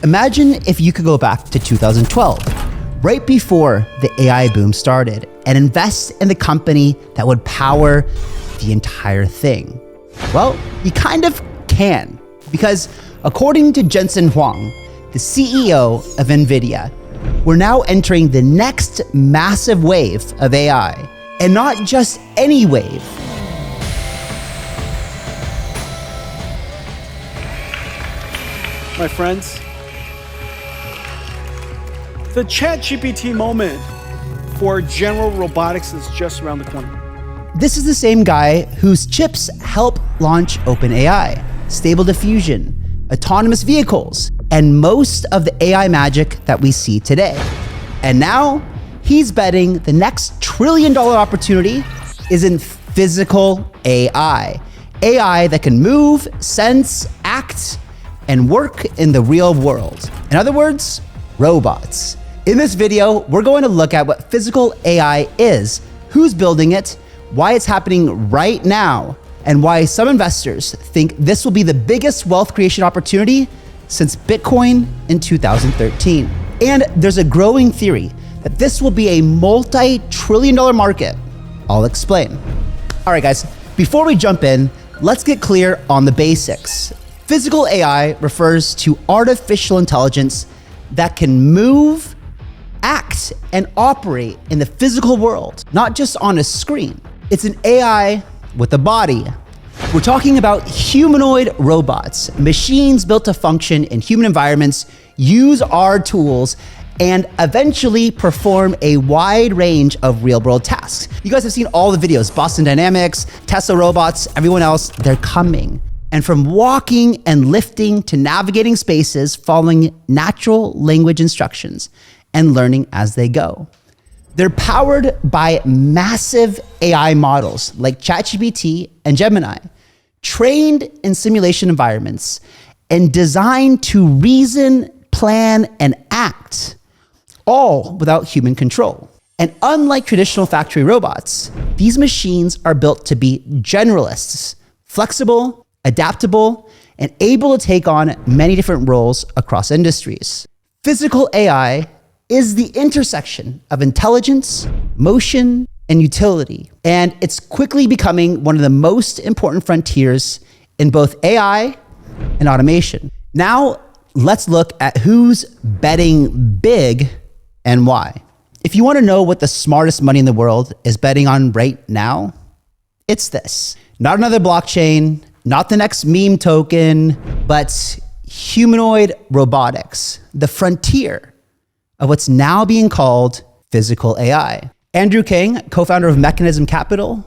Imagine if you could go back to 2012, right before the AI boom started, and invest in the company that would power the entire thing. Well, you kind of can, because according to Jensen Huang, the CEO of Nvidia, we're now entering the next massive wave of AI, and not just any wave. My friends, the ChatGPT moment for general robotics is just around the corner. This is the same guy whose chips help launch OpenAI, Stable Diffusion, autonomous vehicles, and most of the AI magic that we see today. And now he's betting the next $1 trillion opportunity is in physical AI. AI that can move, sense, act, and work in the real world. In other words, robots. In this video, we're going to look at what physical AI is, who's building it, why it's happening right now, and why some investors think this will be the biggest wealth creation opportunity since Bitcoin in 2013. And there's a growing theory that this will be a multi-trillion-dollar market. I'll explain. All right, guys, before we jump in, let's get clear on the basics. Physical AI refers to artificial intelligence that can move, act, and operate in the physical world, not just on a screen. It's an AI with a body. We're talking about humanoid robots, machines built to function in human environments, use our tools, and eventually perform a wide range of real-world tasks. You guys have seen all the videos, Boston Dynamics, Tesla robots, everyone else, they're coming. And from walking and lifting to navigating spaces, following natural language instructions and learning as they go. They're powered by massive AI models like ChatGPT and Gemini, trained in simulation environments and designed to reason, plan, and act, all without human control. And unlike traditional factory robots, these machines are built to be generalists, flexible, adaptable, and able to take on many different roles across industries. Physical AI is the intersection of intelligence, motion, and utility. And it's quickly becoming one of the most important frontiers in both AI and automation. Now, let's look at who's betting big and why. If you want to know what the smartest money in the world is betting on right now, it's this. Not another blockchain, not the next meme token, but humanoid robotics, the frontier of what's now being called physical AI. Andrew King, co-founder of Mechanism Capital,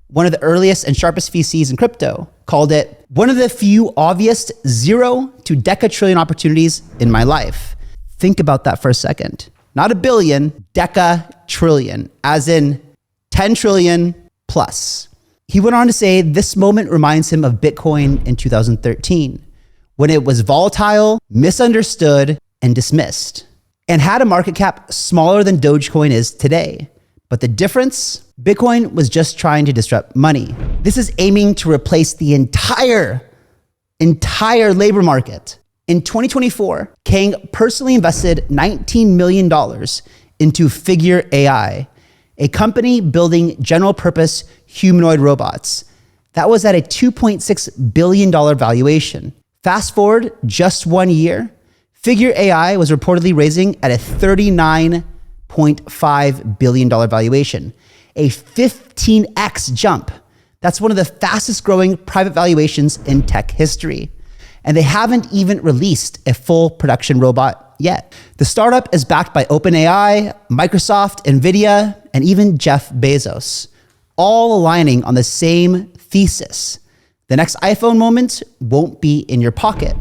one of the earliest and sharpest VCs in crypto, called it one of the few obvious 0 to decatrillion opportunities in my life. Think about that for a second. Not a billion, decatrillion, as in 10 trillion plus. He went on to say this moment reminds him of Bitcoin in 2013, when it was volatile, misunderstood, and dismissed, and had a market cap smaller than Dogecoin is today. But the difference, Bitcoin was just trying to disrupt money. This is aiming to replace the entire labor market. In 2024, Kang personally invested $19 million into Figure AI, a company building general purpose humanoid robots. That was at a $2.6 billion valuation. Fast forward just 1 year, Figure AI was reportedly raising at a $39.5 billion valuation, a 15x jump. That's one of the fastest growing private valuations in tech history. And they haven't even released a full production robot yet. The startup is backed by OpenAI, Microsoft, Nvidia, and even Jeff Bezos, all aligning on the same thesis. The next iPhone moment won't be in your pocket.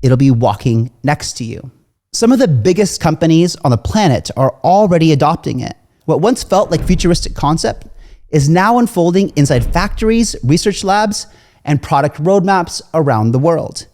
It'll be walking next to you. Some of the biggest companies on the planet are already adopting it. What once felt like futuristic concept is now unfolding inside factories, research labs, and product roadmaps around the world.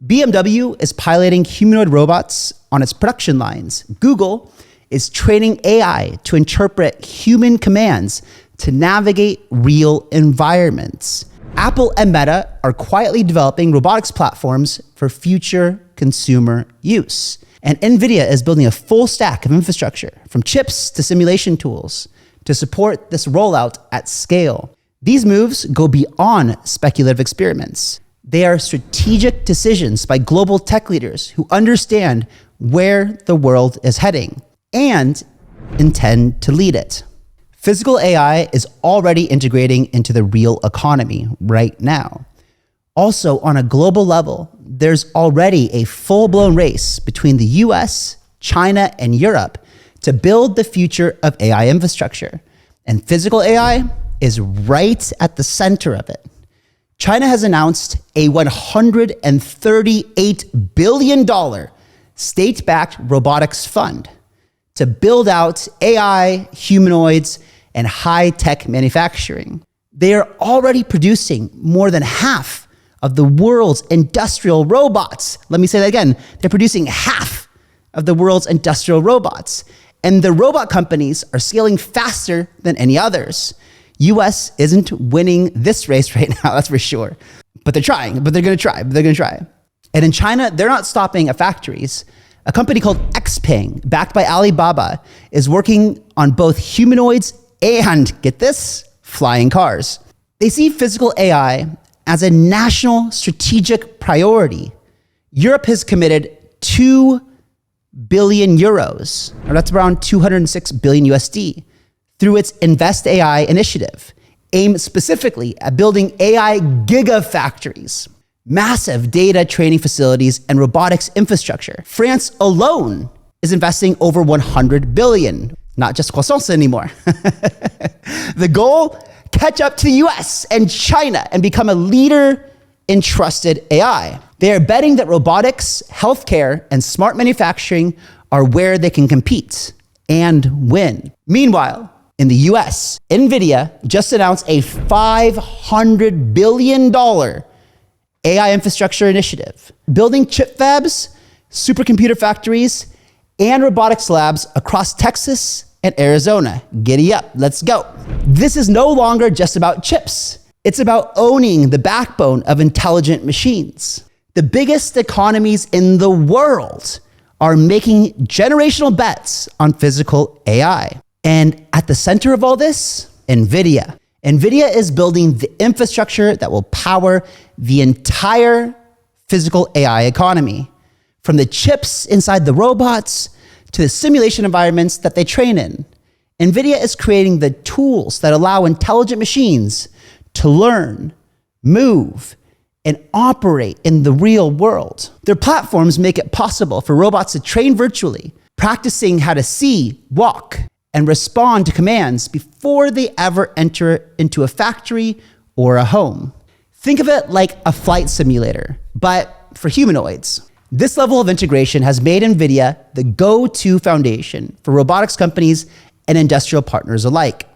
BMW is piloting humanoid robots on its production lines. Google is training AI to interpret human commands to navigate real environments. Apple and Meta are quietly developing robotics platforms for future consumer use. And Nvidia is building a full stack of infrastructure, from chips to simulation tools, to support this rollout at scale. These moves go beyond speculative experiments. They are strategic decisions by global tech leaders who understand where the world is heading and intend to lead it. Physical AI is already integrating into the real economy right now. Also, on a global level, there's already a full-blown race between the US, China, and Europe to build the future of AI infrastructure. And physical AI is right at the center of it. China has announced a $138 billion state-backed robotics fund to build out AI, humanoids, and high-tech manufacturing. They are already producing more than half of the world's industrial robots. Let me say that again. They're producing half of the world's industrial robots. And the robot companies are scaling faster than any others. US isn't winning this race right now, that's for sure. But they're trying, but they're gonna try. And in China, they're not stopping at factories. A company called Xpeng, backed by Alibaba, is working on both humanoids and, get this, flying cars. They see physical AI as a national strategic priority. Europe has committed 2 billion euros, or that's around 206 billion USD, through its Invest AI initiative, aimed specifically at building AI gigafactories, massive data training facilities, and robotics infrastructure. France alone is investing over 100 billion, not just croissants anymore. The goal, catch up to the US and China and become a leader in trusted AI. They are betting that robotics, healthcare, and smart manufacturing are where they can compete and win. Meanwhile, in the US, Nvidia just announced a $500 billion AI infrastructure initiative, building chip fabs, supercomputer factories, and robotics labs across Texas and Arizona. Giddy up, let's go. This is no longer just about chips. It's about owning the backbone of intelligent machines. The biggest economies in the world are making generational bets on physical AI. And at the center of all this, Nvidia. Nvidia is building the infrastructure that will power the entire physical AI economy, from the chips inside the robots to the simulation environments that they train in. Nvidia is creating the tools that allow intelligent machines to learn, move, and operate in the real world. Their platforms make it possible for robots to train virtually, practicing how to see, walk, and respond to commands before they ever enter into a factory or a home. Think of it like a flight simulator, but for humanoids. This level of integration has made Nvidia the go-to foundation for robotics companies and industrial partners alike.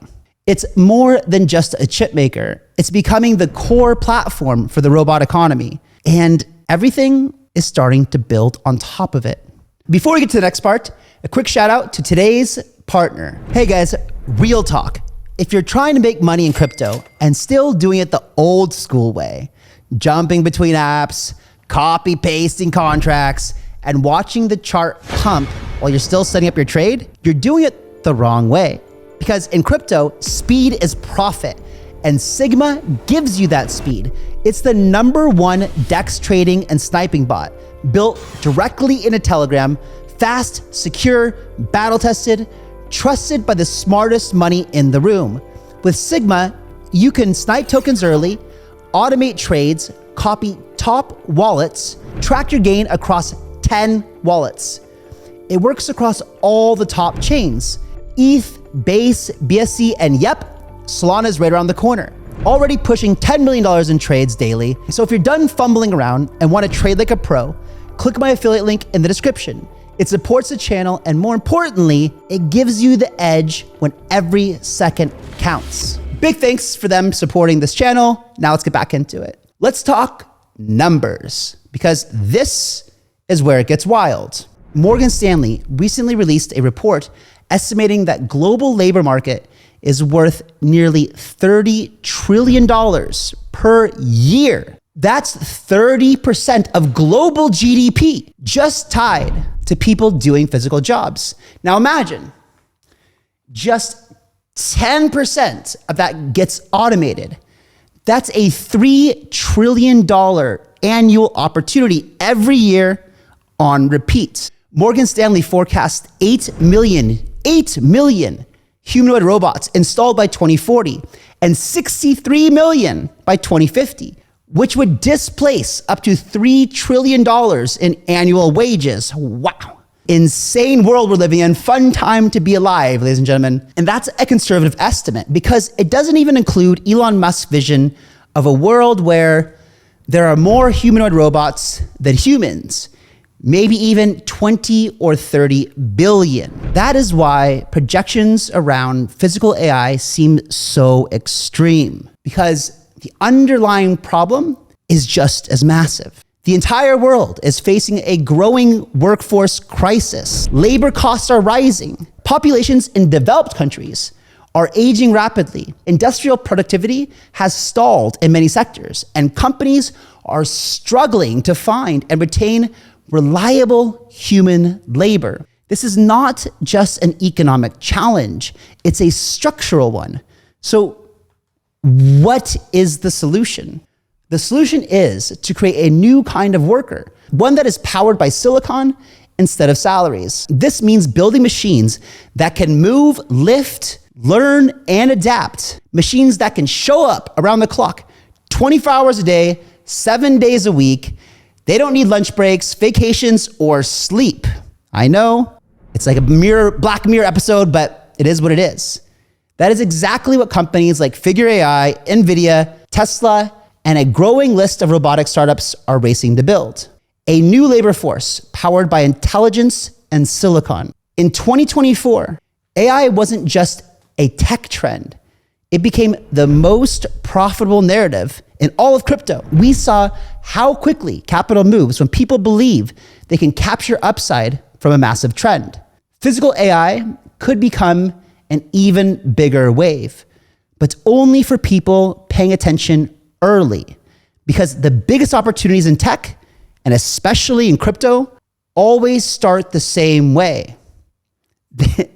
It's more than just a chip maker. It's becoming the core platform for the robot economy, and everything is starting to build on top of it. Before we get to the next part, a quick shout out to today's partner. Hey guys, real talk. If you're trying to make money in crypto and still doing it the old school way, jumping between apps, copy pasting contracts, and watching the chart pump while you're still setting up your trade, you're doing it the wrong way. Because in crypto, speed is profit, and Sigma gives you that speed. It's the #1 DEX trading and sniping bot, built directly in a Telegram, fast, secure, battle-tested, trusted by the smartest money in the room. With Sigma, you can snipe tokens early, automate trades, copy top wallets, track your gain across 10 wallets. It works across all the top chains: ETH, Base, BSC, and yep, Solana is right around the corner. Already pushing $10 million in trades daily. So if you're done fumbling around and want to trade like a pro, click my affiliate link in the description. It supports the channel, and more importantly, it gives you the edge when every second counts. Big thanks for them supporting this channel. Now let's get back into it. Let's talk numbers, because this is where it gets wild. Morgan Stanley recently released a report estimating that global labor market is worth nearly $30 trillion per year. That's 30% of global GDP just tied to people doing physical jobs. Now imagine just 10% of that gets automated. That's a $3 trillion annual opportunity every year on repeat. Morgan Stanley forecasts 8 million humanoid robots installed by 2040 and 63 million by 2050, which would displace up to $3 trillion in annual wages. Wow. Insane world we're living in. Fun time to be alive, ladies and gentlemen. And that's a conservative estimate because it doesn't even include Elon Musk's vision of a world where there are more humanoid robots than humans, maybe even 20 or 30 billion. That is why projections around physical AI seem so extreme, because the underlying problem is just as massive. The entire world is facing a growing workforce crisis. Labor costs are rising. Populations in developed countries are aging rapidly. Industrial productivity has stalled in many sectors, and companies are struggling to find and retain reliable human labor. This is not just an economic challenge, it's a structural one. So what is the solution? The solution is to create a new kind of worker, one that is powered by silicon instead of salaries. This means building machines that can move, lift, learn, and adapt. Machines that can show up around the clock, 24 hours a day, 7 days a week. They don't need lunch breaks, vacations, or sleep. I know, it's like a Black Mirror episode, but it is what it is. That is exactly what companies like Figure AI, Nvidia, Tesla, and a growing list of robotic startups are racing to build. A new labor force powered by intelligence and silicon. In 2024, AI wasn't just a tech trend. It became the most profitable narrative in all of crypto. We saw how quickly capital moves when people believe they can capture upside from a massive trend. Physical AI could become an even bigger wave, but only for people paying attention early, because the biggest opportunities in tech, and especially in crypto, always start the same way.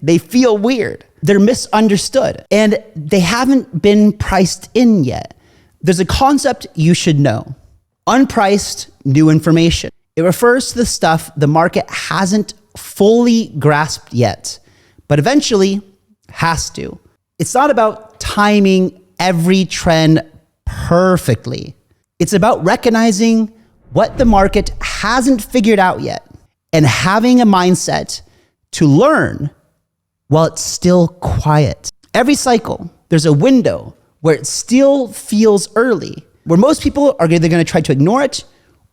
They feel weird. They're misunderstood, and they haven't been priced in yet. There's a concept you should know: unpriced new information. It refers to the stuff the market hasn't fully grasped yet, but eventually has to. It's not about timing every trend perfectly. It's about recognizing what the market hasn't figured out yet and having a mindset to learn while it's still quiet. Every cycle, there's a window where it still feels early, where most people are either going to try to ignore it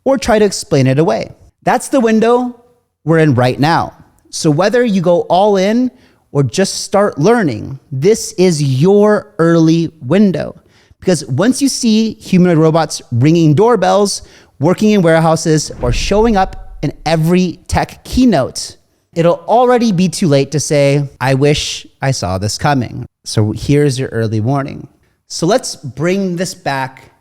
or try to explain it away. That's the window we're in right now. So whether you go all in or just start learning, this is your early window. Because once you see humanoid robots ringing doorbells, working in warehouses, or showing up in every tech keynote, it'll already be too late to say, I wish I saw this coming. So here's your early warning. So let's bring this back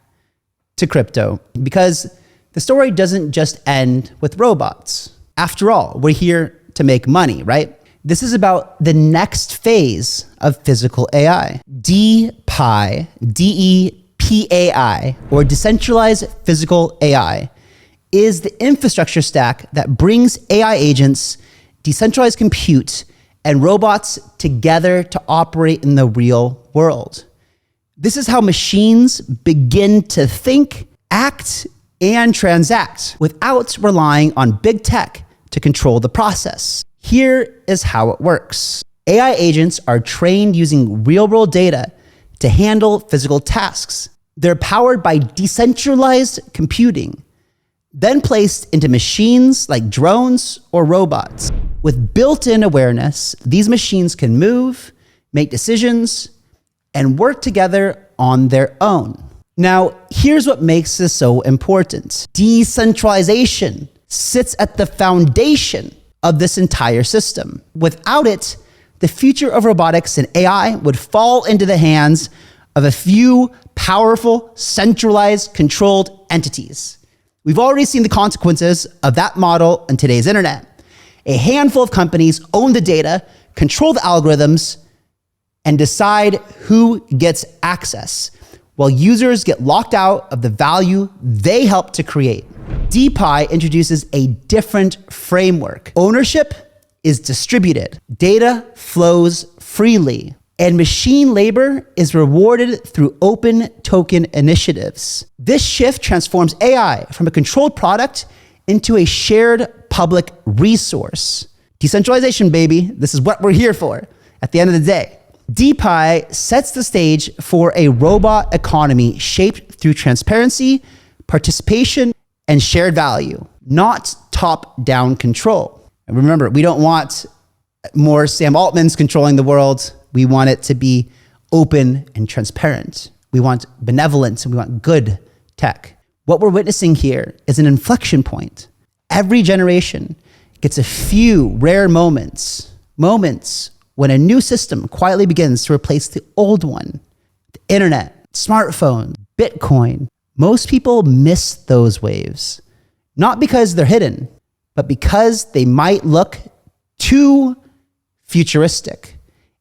to crypto, because the story doesn't just end with robots. After all, we're here to make money, right? This is about the next phase of physical AI. DePAI, DePAI, or Decentralized Physical AI, is the infrastructure stack that brings AI agents, decentralized compute, and robots together to operate in the real world. This is how machines begin to think, act, and transact without relying on big tech to control the process. Here is how it works. AI agents are trained using real-world data to handle physical tasks. They're powered by decentralized computing, then placed into machines like drones or robots. With built-in awareness, these machines can move, make decisions, and work together on their own. Now, here's what makes this so important. Decentralization sits at the foundation of this entire system. Without it, the future of robotics and AI would fall into the hands of a few powerful, centralized, controlled entities. We've already seen the consequences of that model in today's internet. A handful of companies own the data, control the algorithms, and decide who gets access, while users get locked out of the value they helped to create. DePAI introduces a different framework. Ownership is distributed, data flows freely, and machine labor is rewarded through open token initiatives. This shift transforms AI from a controlled product into a shared public resource. Decentralization, baby. This is what we're here for at the end of the day. DePAI sets the stage for a robot economy shaped through transparency, participation, and shared value, not top-down control. And remember, we don't want more Sam Altmans controlling the world. We want it to be open and transparent. We want benevolence and we want good tech. What we're witnessing here is an inflection point. Every generation gets a few rare moments when a new system quietly begins to replace the old one. The internet, smartphone, Bitcoin. Most people miss those waves, not because they're hidden, but because they might look too futuristic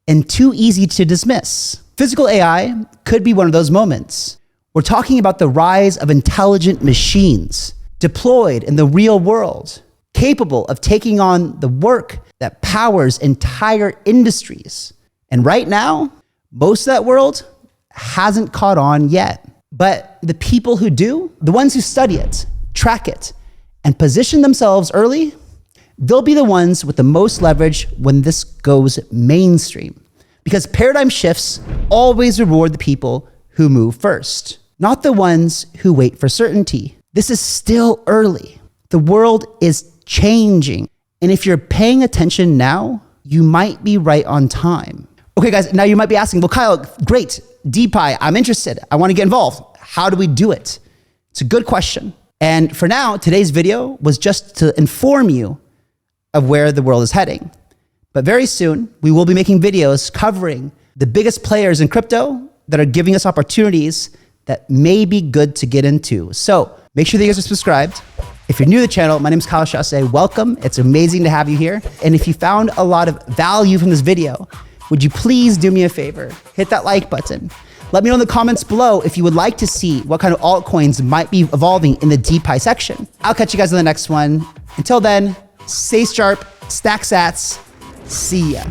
and too easy to dismiss. Physical AI could be one of those moments. We're talking about the rise of intelligent machines deployed in the real world, capable of taking on the work that powers entire industries. And right now, most of that world hasn't caught on yet. But the people who do, the ones who study it, track it, and position themselves early, they'll be the ones with the most leverage when this goes mainstream. Because paradigm shifts always reward the people who move first, not the ones who wait for certainty. This is still early. The world is changing. And if you're paying attention now, you might be right on time. Okay, guys, now you might be asking, well, Kyle, great, DePAI, I'm interested. I want to get involved. How do we do it? It's a good question. And for now, today's video was just to inform you of where the world is heading. But very soon, we will be making videos covering the biggest players in crypto that are giving us opportunities that may be good to get into. So make sure that you guys are subscribed. If you're new to the channel, my name is Kyle Chasse. Welcome. It's amazing to have you here. And if you found a lot of value from this video, would you please do me a favor? Hit that like button. Let me know in the comments below if you would like to see what kind of altcoins might be evolving in the DePAI section. I'll catch you guys in the next one. Until then, stay sharp, stack sats. See ya.